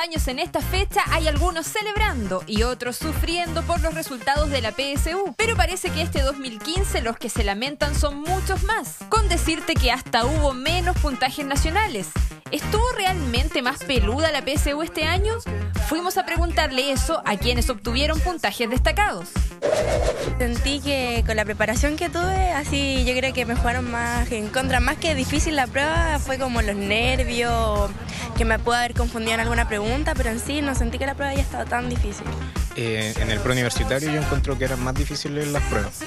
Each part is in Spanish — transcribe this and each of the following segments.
Años en esta fecha hay algunos celebrando y otros sufriendo por los resultados de la PSU, pero parece que este 2015 los que se lamentan son muchos más, con decirte que hasta hubo menos puntajes nacionales. ¿Estuvo realmente más peluda la PSU este año? Fuimos a preguntarle eso a quienes obtuvieron puntajes destacados. Sentí que con la preparación que tuve, así yo creo que me jugaron más en contra, más que difícil la prueba, fue como los nervios, que me pudo haber confundido en alguna pregunta, pero en sí no sentí que la prueba haya estado tan difícil. En el preuniversitario yo encuentro que eran más difíciles las pruebas,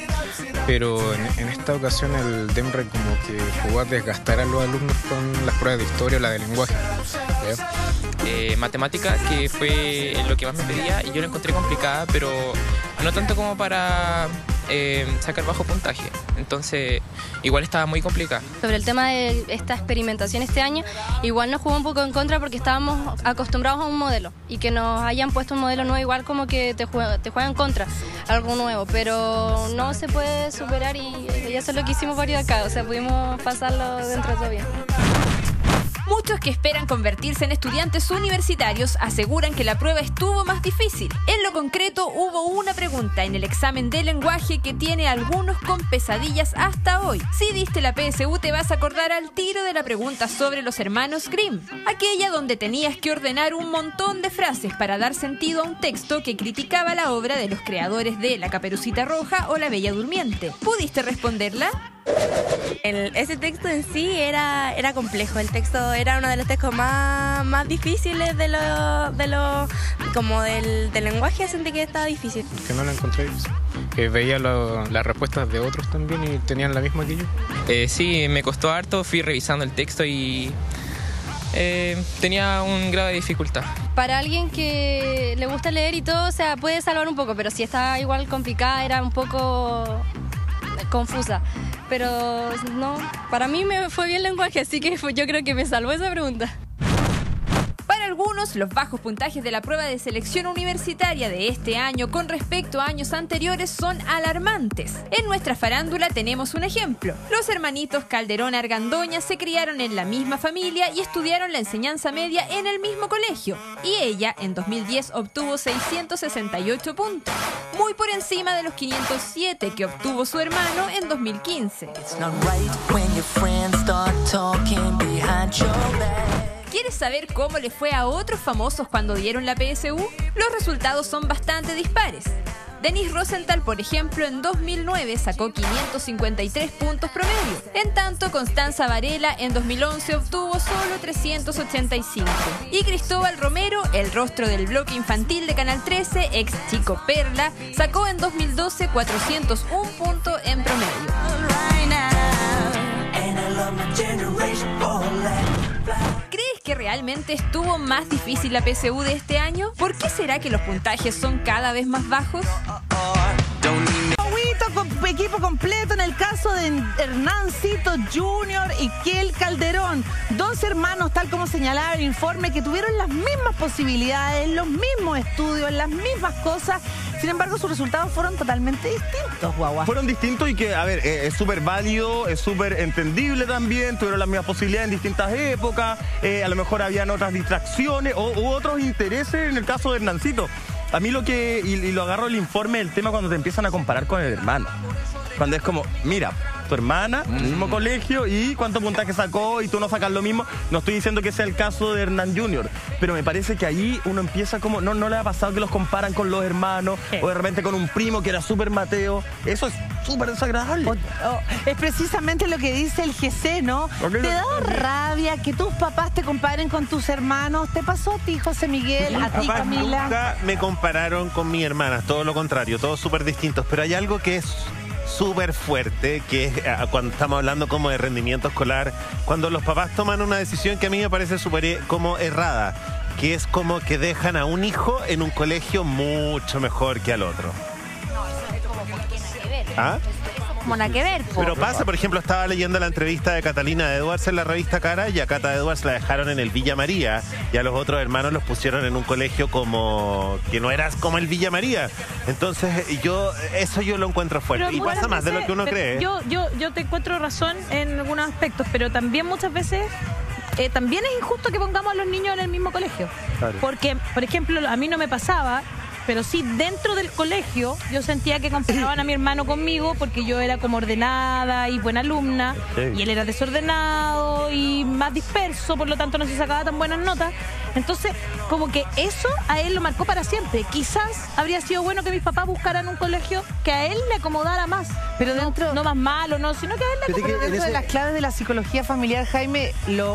pero en esta ocasión el DEMRE como que jugó a desgastar a los alumnos con las pruebas de historia o la de lenguaje. Matemática, que fue lo que más me pedía, y yo la encontré complicada, pero no tanto como para sacar bajo puntaje. Entonces, igual estaba muy complicada. Sobre el tema de esta experimentación este año, igual nos jugó un poco en contra porque estábamos acostumbrados a un modelo, y que nos hayan puesto un modelo nuevo igual como que te juega en contra, algo nuevo, pero no se puede superar, y eso es lo que hicimos varios acá, o sea, pudimos pasarlo dentro de todo bien. Muchos que esperan convertirse en estudiantes universitarios aseguran que la prueba estuvo más difícil. En lo concreto, hubo una pregunta en el examen de lenguaje que tiene a algunos con pesadillas hasta hoy. Si diste la PSU, te vas a acordar al tiro de la pregunta sobre los hermanos Grimm, aquella donde tenías que ordenar un montón de frases para dar sentido a un texto que criticaba la obra de los creadores de La Caperucita Roja o La Bella Durmiente. ¿Pudiste responderla? Ese texto en sí era complejo. El texto era uno de los textos más difíciles del lenguaje. Sentí que estaba difícil. Que no lo encontré. Veía las respuestas de otros también y tenían la misma que yo. Sí, me costó harto, fui revisando el texto y tenía un grado de dificultad. Para alguien que le gusta leer y todo, o sea, puede salvar un poco, pero si está igual complicada, era un poco confusa. Pero no, para mí me fue bien el lenguaje, así que yo creo que me salvó esa pregunta. Para algunos, los bajos puntajes de la prueba de selección universitaria de este año con respecto a años anteriores son alarmantes. En nuestra farándula tenemos un ejemplo. Los hermanitos Calderón Argandoña se criaron en la misma familia y estudiaron la enseñanza media en el mismo colegio. Y ella, en 2010, obtuvo 668 puntos, muy por encima de los 507 que obtuvo su hermano en 2015. ¿Quieres saber cómo le fue a otros famosos cuando dieron la PSU? Los resultados son bastante dispares. Denise Rosenthal, por ejemplo, en 2009 sacó 553 puntos promedio. En tanto, Constanza Varela en 2011 obtuvo solo 385. Y Cristóbal Romero, el rostro del bloque infantil de Canal 13, ex Chico Perla, sacó en 2012 401 puntos en promedio. ¿Crees que realmente estuvo más difícil la PSU de este año? ¿Por qué será que los puntajes son cada vez más bajos? Equipo completo en el caso de Hernancito Jr. y Kel Calderón, dos hermanos, tal como señalaba el informe, que tuvieron las mismas posibilidades, los mismos estudios, las mismas cosas. Sin embargo, sus resultados fueron totalmente distintos, guagua. Fueron distintos y que, a ver, es súper válido, es súper entendible también. Tuvieron las mismas posibilidades en distintas épocas. A lo mejor habían otras distracciones u otros intereses en el caso de Hernancito. A mí y lo agarro el informe del tema cuando te empiezan a comparar con el hermano. Cuando es como, mira, tu hermana, en el mismo colegio, y cuánto puntaje sacó y tú no sacas lo mismo. No estoy diciendo que sea el caso de Hernán Jr., pero me parece que ahí uno empieza como, no le ha pasado que los comparan con los hermanos, o de repente con un primo que era súper Mateo. Eso es súper desagradable. Es precisamente lo que dice el GC, ¿no? ¿Te da rabia que tus papás te comparen con tus hermanos? ¿Te pasó a ti, José Miguel, a ti, Camila? Nunca me compararon con mis hermanas, todo lo contrario, todos súper distintos, pero hay algo que es súper fuerte, que es cuando estamos hablando como de rendimiento escolar, cuando los papás toman una decisión que a mí me parece súper como errada, que es como que dejan a un hijo en un colegio mucho mejor que al otro. No, eso es como porque nada que ver. ¿Ah? como nada que ver. Pero pasa, por ejemplo, estaba leyendo la entrevista de Catalina Edwards en la revista Cara y a Cata Edwards la dejaron en el Villa María y a los otros hermanos los pusieron en un colegio como que no eras como el Villa María. Entonces eso yo lo encuentro fuerte. Pero y pasa más de lo que uno cree. Yo te encuentro razón en algunos aspectos, pero también muchas veces también es injusto que pongamos a los niños en el mismo colegio. Claro. Porque, por ejemplo, a mí no me pasaba, pero sí dentro del colegio yo sentía que comparaban a mi hermano conmigo porque yo era como ordenada y buena alumna, y él era desordenado y más disperso, por lo tanto no se sacaba tan buenas notas. Entonces, como que eso a él lo marcó para siempre. Quizás habría sido bueno que mis papás buscaran un colegio que a él le acomodara más. Pero dentro... No más malo, no, sino que a él le acomodara. Dentro de las claves de la psicología familiar, Jaime,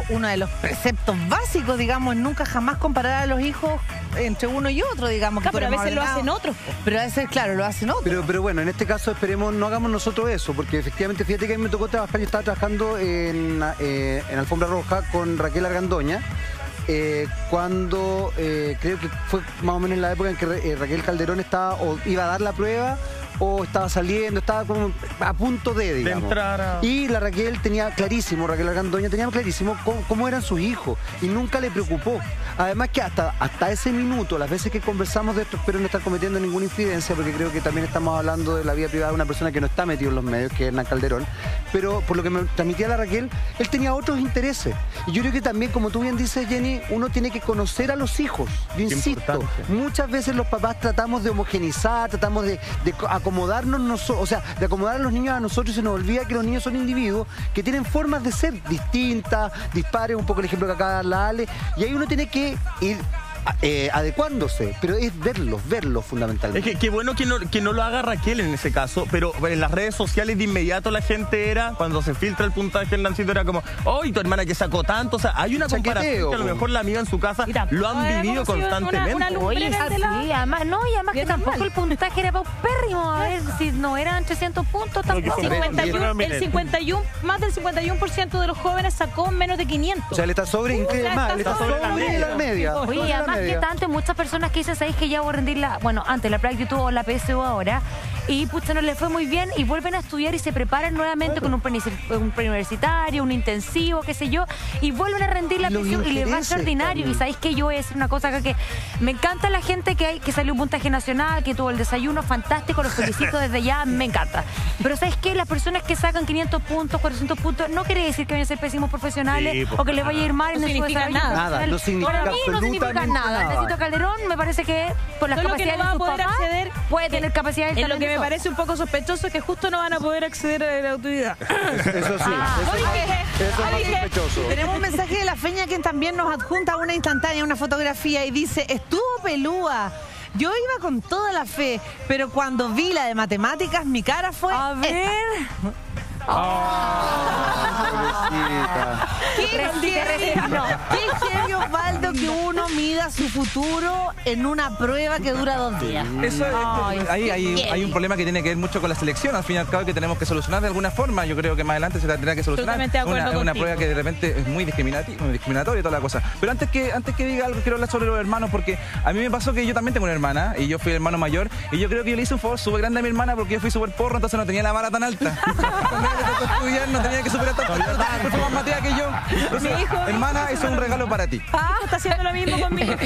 uno de los preceptos básicos, digamos, es nunca jamás comparar a los hijos entre uno y otro, digamos. Claro, pero a veces lo hacen otros. Pero a veces, claro, lo hacen otros. Pero bueno, en este caso esperemos, no hagamos nosotros eso, porque efectivamente, fíjate que a mí me tocó trabajar, yo estaba trabajando en Alfombra Roja con Raquel Argandoña, cuando creo que fue más o menos en la época en que Raquel Calderón estaba o iba a dar la prueba o estaba saliendo, estaba como a punto digamos. De entrar a... Y la Raquel tenía clarísimo, Raquel Argandoña tenía clarísimo cómo eran sus hijos y nunca le preocupó. Además que hasta ese minuto, las veces que conversamos de esto, espero no estar cometiendo ninguna infidencia, porque creo que también estamos hablando de la vida privada de una persona que no está metido en los medios, que es Hernán Calderón, pero por lo que me transmitía la Raquel, él tenía otros intereses. Y yo creo que también, como tú bien dices, Jenny, uno tiene que conocer a los hijos. Yo insisto, muchas veces los papás tratamos de homogenizar, tratamos de acomodarnos, o sea, de acomodar a los niños a nosotros, y se nos olvida que los niños son individuos que tienen formas de ser distintas, dispares, un poco el ejemplo que acaba de dar la Ale, y ahí uno tiene que ir adecuándose, pero es verlos fundamentalmente. Es que qué bueno que no lo haga Raquel en ese caso, pero en las redes sociales de inmediato la gente era, cuando se filtra el puntaje en Nancito, era como, ¡ay, tu hermana que sacó tanto! O sea, hay una comparación que a lo mejor la amiga en su casa lo han vivido constantemente. Oye, sí, además, que tampoco el puntaje era paupérrimo, a ver, si no eran 300 puntos, tampoco. Más del 51% de los jóvenes sacó menos de 500. O sea, le está sobre la media. Oye, además que tanto, muchas personas que dicen, ¿sabéis que ya voy a rendir antes la Prac YouTube o la PSU ahora? Y pucha, no les fue muy bien y vuelven a estudiar y se preparan nuevamente con un preuniversitario, un intensivo, qué sé yo, y vuelven a rendir la PSU y les va extraordinario. Y sabéis que yo voy a decir una cosa acá, que me encanta la gente que salió un puntaje nacional, que tuvo el desayuno fantástico, los felicito desde ya, me encanta. Pero ¿sabéis qué? Las personas que sacan 500 puntos, 400 puntos, no quiere decir que vayan a ser pésimos profesionales o que les vaya a ir mal en el significa nada. No significa absolutamente nada. Necesito Calderón, me parece que por las capacidades de sus papás puede tener capacidades. En lo que me parece un poco sospechoso es que justo no van a poder acceder a la autoridad. Eso sí, eso es más sospechoso. Tenemos un mensaje de la Feña, quien también nos adjunta una instantánea, una fotografía, y dice: estuvo pelúa. Yo iba con toda la fe, pero cuando vi la de matemáticas, mi cara fue... A ver... Qué genio, Osvaldo, que uno mida su futuro en una prueba que dura 2 días. Eso hay un problema que tiene que ver mucho con la selección, al fin y al cabo, que tenemos que solucionar de alguna forma. Yo creo que más adelante se la tendrá que solucionar. Totalmente de acuerdo una prueba que de repente es muy discriminatoria y toda la cosa. Pero antes que diga algo, quiero hablar sobre los hermanos, porque a mí me pasó que yo también tengo una hermana y yo fui el hermano mayor, y yo creo que yo le hice un favor súper grande a mi hermana porque yo fui súper porro, entonces no tenía la vara tan alta. Cuando ella le tocó estudiar, no tenía que superar tanto, fue más matea que yo. Entonces, hermana, eso es un regalo para ti. Está haciendo lo mismo conmigo. Es mi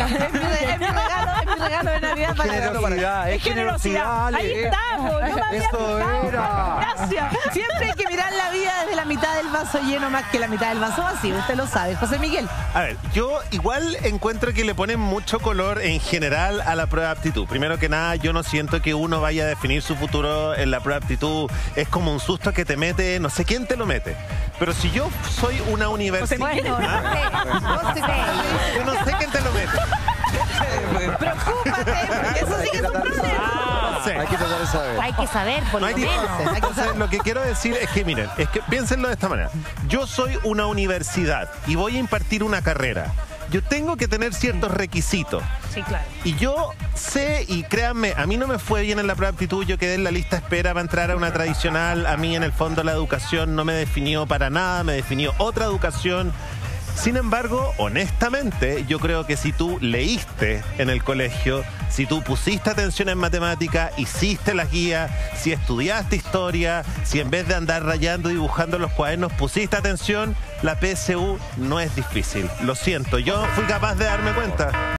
regalo de Navidad para generosidad, es generosidad. Ahí estamos, no me había fijado. Gracias. Siempre hay que mirar la vida desde la mitad del vaso lleno más que la mitad del vaso vacío, usted lo sabe. José Miguel. A ver, yo igual encuentro que le ponen mucho color en general a la prueba de aptitud. Primero que nada, yo no siento que uno vaya a definir su futuro en la prueba de aptitud. Es como un susto que te mete, no sé quién te lo mete. Pero si yo soy una universidad... Bueno, yo no sé quién te lo mete. Preocúpate, porque eso sí que es un problema. Hay que tratar de saber. Hay que saber, por lo menos. Entonces, lo que quiero decir es que, miren, piénsenlo de esta manera. Yo soy una universidad y voy a impartir una carrera. Yo tengo que tener ciertos requisitos. Sí, claro. Y yo sé, y créanme, a mí no me fue bien en la prueba de aptitud, yo quedé en la lista de espera para entrar a una tradicional. A mí, en el fondo, la educación no me definió para nada, me definió otra educación. Sin embargo, honestamente, yo creo que si tú leíste en el colegio, si tú pusiste atención en matemática, hiciste las guías, si estudiaste historia, si en vez de andar rayando y dibujando los cuadernos pusiste atención, la PSU no es difícil. Lo siento, yo fui capaz de darme cuenta.